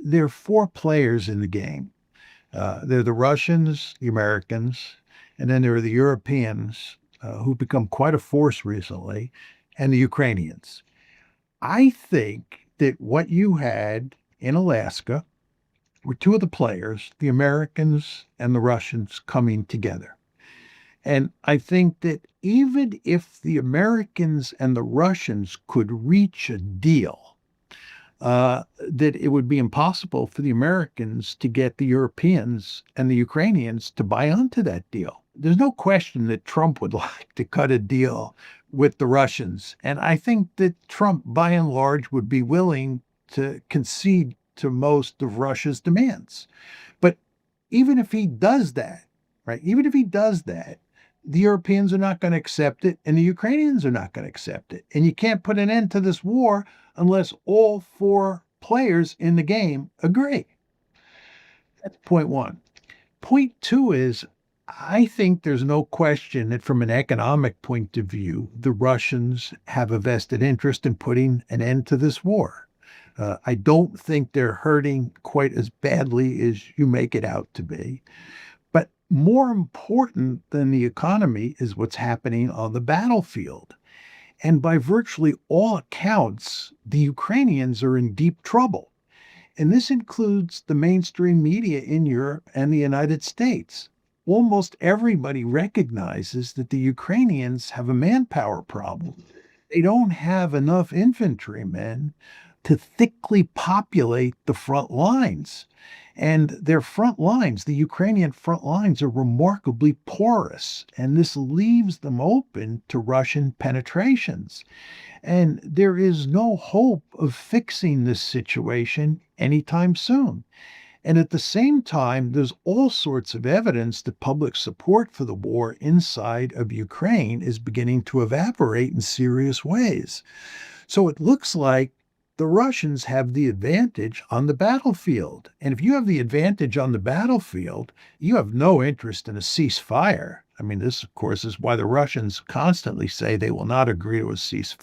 there are four players in the game. They're the Russians, the Americans, and then there are the Europeans, who've become quite a force recently, and the Ukrainians. I think that what you had in Alaska were two of the players, the Americans and the Russians, coming together. And I think that even if the Americans and the Russians could reach a deal, that it would be impossible for the Americans to get the Europeans and the Ukrainians to buy onto that deal. There's no question that Trump would like to cut a deal with the Russians. And I think that Trump, by and large, would be willing to concede to most of Russia's demands. But even if he does that, right, even if he does that, the Europeans are not going to accept it, and the Ukrainians are not going to accept it. And you can't put an end to this war unless all four players in the game agree. That's point one. Point two is I think there's no question that from an economic point of view, the Russians have a vested interest in putting an end to this war. I don't think they're hurting quite as badly as you make it out to be. But more important than the economy is what's happening on the battlefield. And by virtually all accounts, the Ukrainians are in deep trouble. And this includes the mainstream media in Europe and the United States. Almost everybody recognizes that the Ukrainians have a manpower problem. They don't have enough infantrymen to thickly populate the front lines. And their front lines, the Ukrainian front lines, are remarkably porous, and this leaves them open to Russian penetrations. And there is no hope of fixing this situation anytime soon. And at the same time, there's all sorts of evidence that public support for the war inside of Ukraine is beginning to evaporate in serious ways. So it looks like the Russians have the advantage on the battlefield. And if you have the advantage on the battlefield, you have no interest in a ceasefire. I mean, this, of course, is why the Russians constantly say they will not agree to a ceasefire.